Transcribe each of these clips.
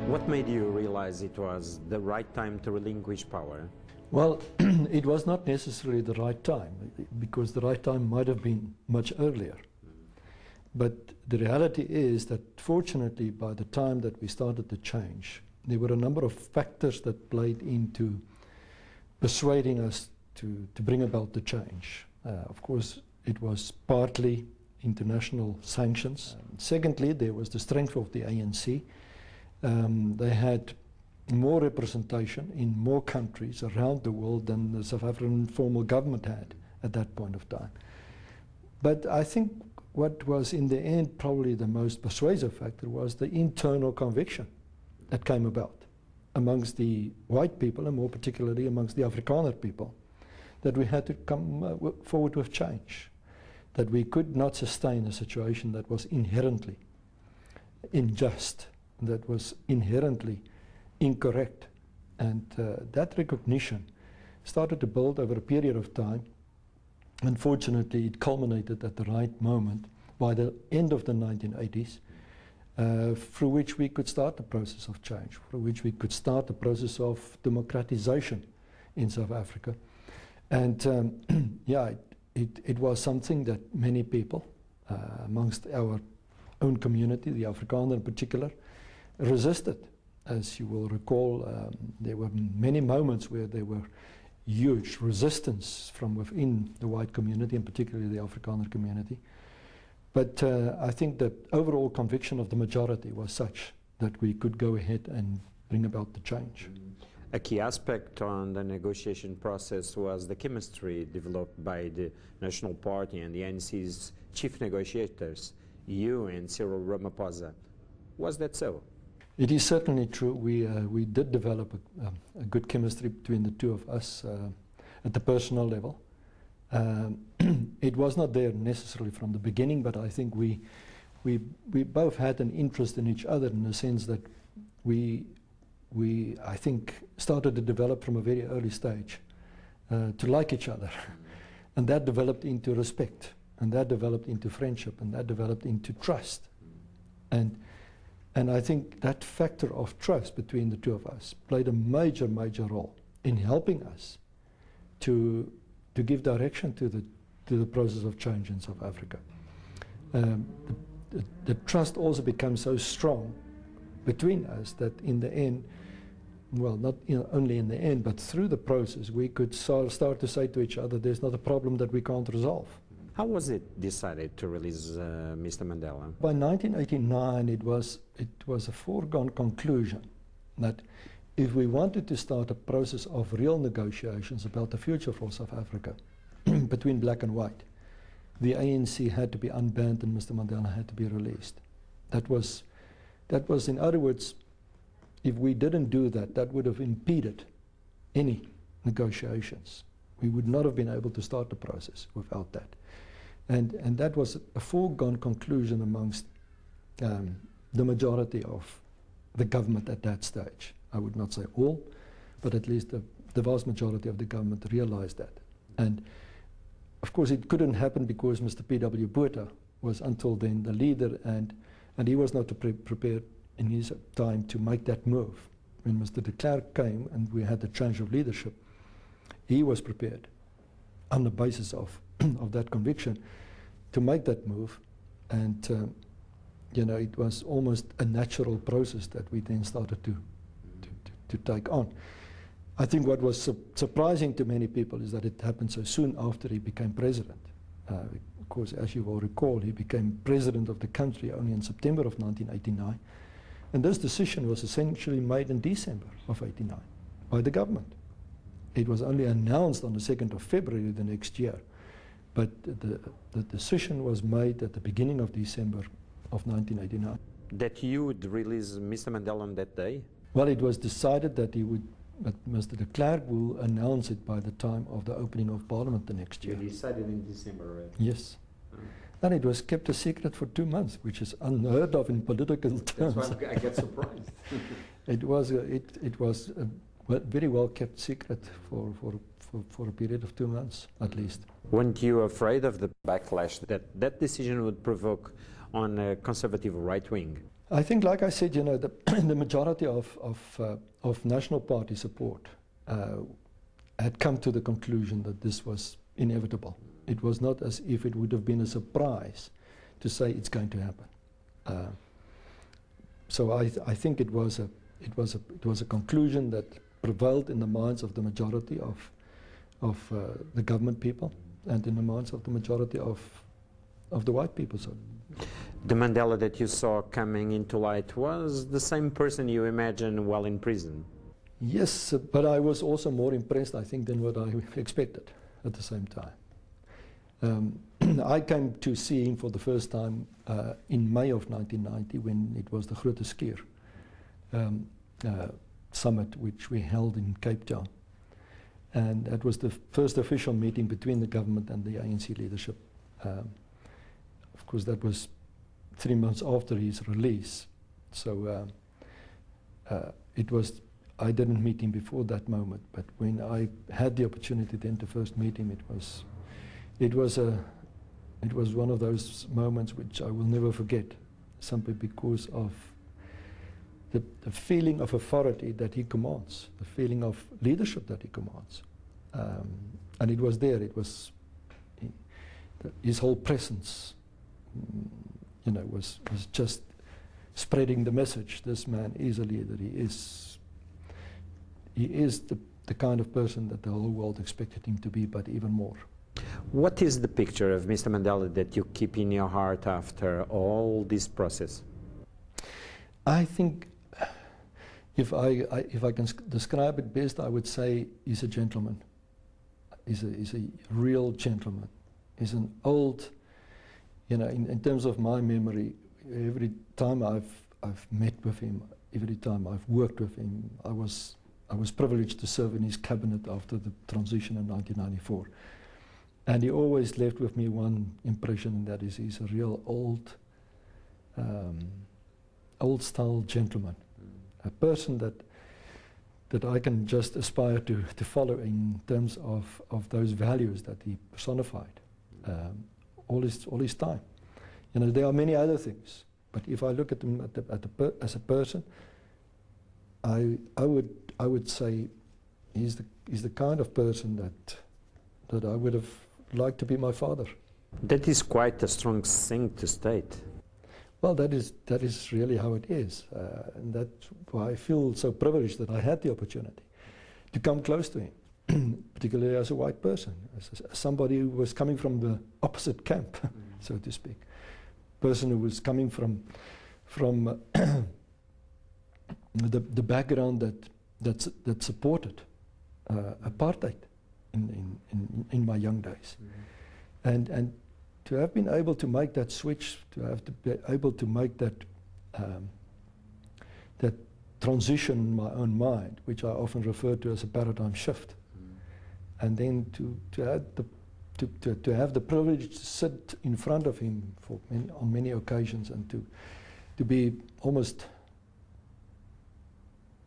What made you realize it was the right time to relinquish power? Well, it was not necessarily the right time, because the right time might have been much earlier. But the reality is that, fortunately, by the time that we started to change, there were a number of factors that played into persuading us to bring about the change. Of course, it was partly international sanctions. Secondly, there was the strength of the ANC. They had more representation in more countries around the world than the South African formal government had at that point of time. But I think what was in the end probably the most persuasive factor was the internal conviction that came about amongst the white people, and more particularly amongst the Afrikaner people, that we had to come forward with change, that we could not sustain a situation that was inherently unjust, that was inherently incorrect. And that recognition started to build over a period of time. Unfortunately, it culminated at the right moment by the end of the 1980s, through which we could start the process of change, through which we could start the process of democratization in South Africa. And yeah, it was something that many people amongst our own community, the Afrikaner in particular, resisted. As you will recall, there were many moments where there were huge resistance from within the white community, and particularly the Afrikaner community. But I think the overall conviction of the majority was such that we could go ahead and bring about the change. A key aspect on the negotiation process was the chemistry developed by the National Party and the ANC's chief negotiators, you and Cyril Ramaphosa. Was that so? It is certainly true. We did develop a good chemistry between the two of us at the personal level. It was not there necessarily from the beginning, but I think we both had an interest in each other, in the sense that we I think started to develop from a very early stage to like each other. And that developed into respect, and that developed into friendship, and that developed into trust. And I think that factor of trust between the two of us played a major role in helping us to give direction to the process of change in South Africa. The trust also became so strong between us that in the end, well, not only in the end, but through the process, we could start to say to each other, there's not a problem that we can't resolve. How was it decided to release Mr. Mandela? By 1989, it was a foregone conclusion that if we wanted to start a process of real negotiations about the future for South Africa between black and white, the ANC had to be unbanned and Mr. Mandela had to be released. That was, in other words, if we didn't do that, that would have impeded any negotiations. We would not have been able to start the process without that. And that was a foregone conclusion amongst the majority of the government at that stage. I would not say all, but at least the vast majority of the government realized that. And of course it couldn't happen because Mr. P.W. Botha was until then the leader, and he was not prepared in his time to make that move. When Mr. de Klerk came and we had the change of leadership, he was prepared on the basis of that conviction to make that move, and you know, it was almost a natural process that we then started to take on. I think what was surprising to many people is that it happened so soon after he became president. Of course, as you will recall, he became president of the country only in September of 1989, and this decision was essentially made in December of 1989 by the government. It was only announced on the 2nd of February the next year. But the decision was made at the beginning of December of 1989. That you would release Mr. Mandela on that day? Well, it was decided that Mr. de Klerk will announce it by the time of the opening of Parliament the next year. You decided in December, right? Yes. And it was kept a secret for 2 months, which is unheard of in political terms. That's why I get surprised. It was a very well kept secret for a period of 2 months, at least. Weren't you afraid of the backlash that decision would provoke on a conservative right wing? I think, like I said, the majority of National Party support had come to the conclusion that this was inevitable. It was not as if it would have been a surprise to say it's going to happen. So I think it was a conclusion that prevailed in the minds of the majority of the government people and in the minds of the majority of the white people. So the Mandela that you saw coming into light was the same person you imagined while in prison. Yes, but I was also more impressed, I think, than what I expected at the same time. I came to see him for the first time in May of 1990 when it was the Grote Skeer summit which we held in Cape Town. And that was the first official meeting between the government and the ANC leadership. Of course, that was 3 months after his release. So I didn't meet him before that moment, but when I had the opportunity then to first meet him, it was one of those moments which I will never forget, simply because of the feeling of authority that he commands, the feeling of leadership that he commands. And it was there, it was his whole presence, was just spreading the message. This man is a leader. He is the kind of person that the whole world expected him to be, but even more. What is the picture of Mr. Mandela that you keep in your heart after all this process? I think if I can describe it best, I would say he's a gentleman. He's a real gentleman. He's an old, in terms of my memory, every time I've met with him, every time I've worked with him, I was privileged to serve in his cabinet after the transition in 1994. And he always left with me one impression, and that is he's a real old-style gentleman, a person that I can just aspire to follow in terms of those values that he personified all his time. There are many other things, but if I look at him as a person, I would say he's the kind of person that I would have liked to be my father. That is quite a strong thing to state. Well, that is really how it is, and that's why I feel so privileged that I had the opportunity to come close to him, particularly as a white person, as somebody who was coming from the opposite camp, so to speak, person who was coming from the background that supported apartheid in my young days, and to have been able to make that switch, to have to be able to make that transition in my own mind, which I often refer to as a paradigm shift, and then to have the privilege to sit in front of him on many occasions, and to be almost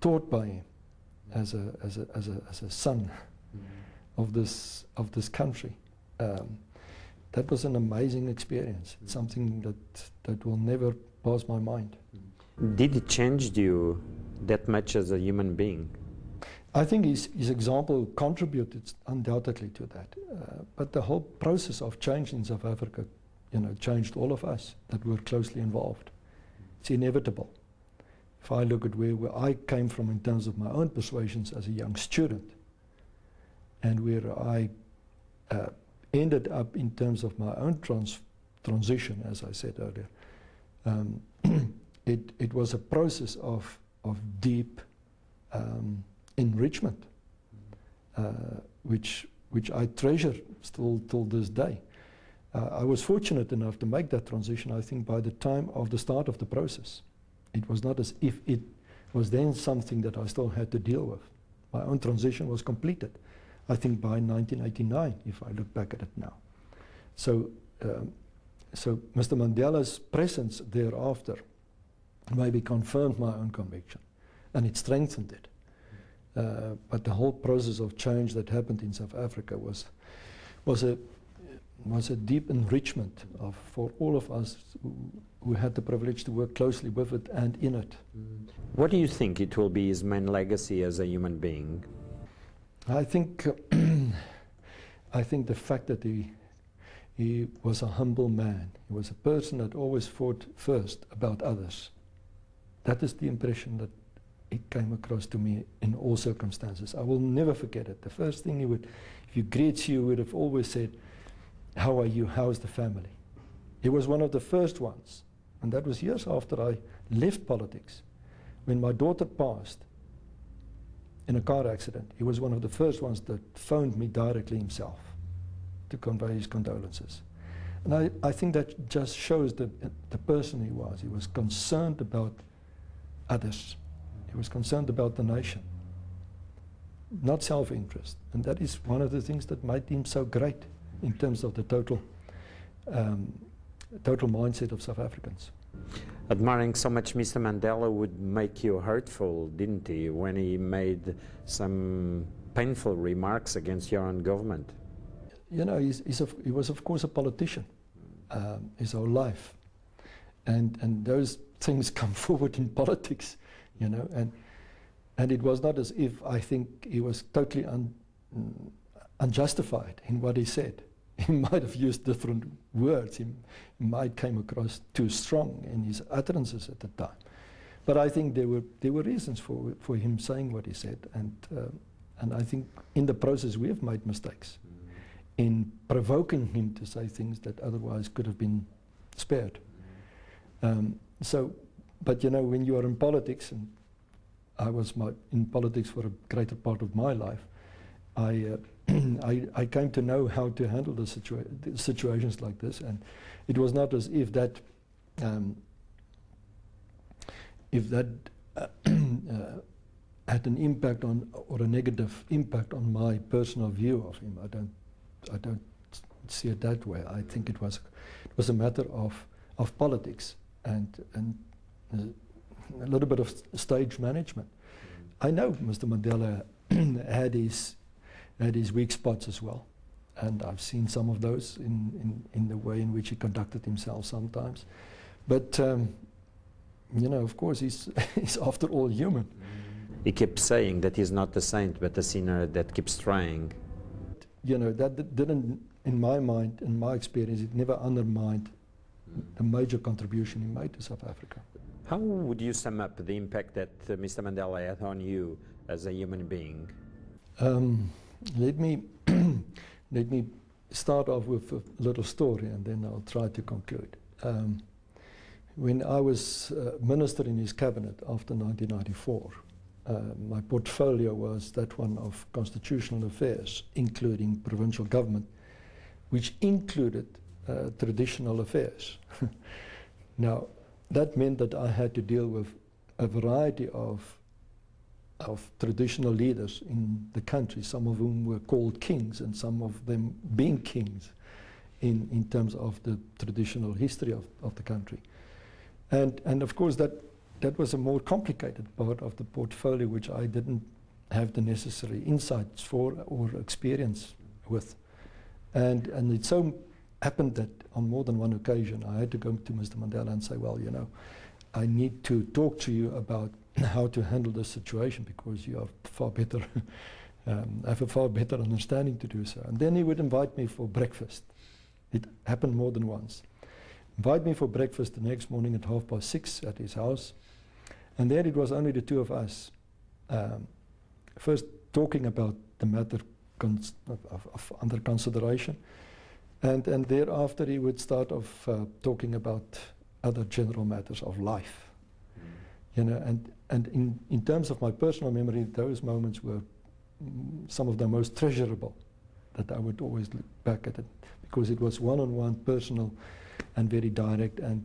taught by him as a son of this country. That was an amazing experience. It's something that will never pass my mind. Did it change you that much as a human being? I think his example contributed undoubtedly to that. But the whole process of change in South Africa, changed all of us that were closely involved. It's inevitable. If I look at where I came from in terms of my own persuasions as a young student, and where I ended up in terms of my own transition, as I said earlier, it was a process of deep enrichment, which I treasure still till this day. I was fortunate enough to make that transition, I think, by the time of the start of the process. It was not as if it was then something that I still had to deal with. My own transition was completed, I think, by 1989, if I look back at it now. So Mr. Mandela's presence thereafter maybe confirmed my own conviction, and it strengthened it. But the whole process of change that happened in South Africa was was a deep enrichment for all of us who had the privilege to work closely with it and in it. What do you think it will be his main legacy as a human being? I think I think the fact that he was a humble man. He was a person that always thought first about others. That is the impression that it came across to me in all circumstances. I will never forget it. The first thing he would, if he greets you, would have always said, "How are you? How's the family?" He was one of the first ones, and that was years after I left politics. When my daughter passed in a car accident, he was one of the first ones that phoned me directly himself to convey his condolences. And I think that just shows the person he was. He was concerned about others. He was concerned about the nation, not self-interest. And that is one of the things that made him so great in terms of the total mindset of South Africans. Admiring so much Mr. Mandela would make you hurtful, didn't he, when he made some painful remarks against your own government? You know, he was of course a politician his whole life. And those things come forward in politics, you know, and it was not as if I think he was totally unjustified in what he said. He might have used different words. He might came across too strong in his utterances at the time. But I think there were reasons for him saying what he said, and I think in the process we have made mistakes in provoking him to say things that otherwise could have been spared. But you know, when you are in politics, and I was in politics for a greater part of my life, I came to know how to handle the situations like this, and it was not as if that had an impact on, or a negative impact on my personal view of him. I don't see it that way. I think it was a matter of politics and a little bit of stage management. I know Mr. Mandela had his weak spots as well, and I've seen some of those in the way in which he conducted himself sometimes. But you know, of course, he's after all human. He keeps saying that he's not a saint, but a sinner that keeps trying. You know, that didn't, in my mind, in my experience, it never undermined the major contribution he made to South Africa. How would you sum up the impact that Mr. Mandela had on you as a human being? Let me start off with a little story, and then I'll try to conclude. When I was minister in his cabinet after 1994, my portfolio was that one of constitutional affairs, including provincial government, which included traditional affairs. Now, that meant that I had to deal with a variety of traditional leaders in the country, some of whom were called kings, and some of them being kings in terms of the traditional history of the country. And of course that was a more complicated part of the portfolio, which I didn't have the necessary insights for or experience with. And it so happened that on more than one occasion I had to go to Mr. Mandela and say, well, you know, I need to talk to you about how to handle this situation, because you are far better, have a far better understanding to do so. And then he would invite me for breakfast. It happened more than once. Invite me for breakfast the next morning at 6:30 at his house. And there it was only the two of us, first talking about the matter under consideration, and thereafter he would start off talking about other general matters of life. You know, and in terms of my personal memory, those moments were some of the most treasurable that I would always look back at it, because it was one-on-one, personal, and very direct, and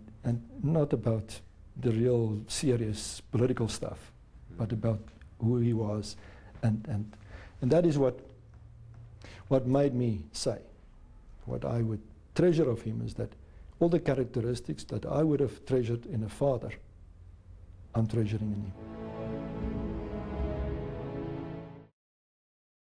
not about the real serious political stuff, but about who he was, and that is what made me say, what I would treasure of him is that all the characteristics that I would have treasured in a father, I'm treasuring in him.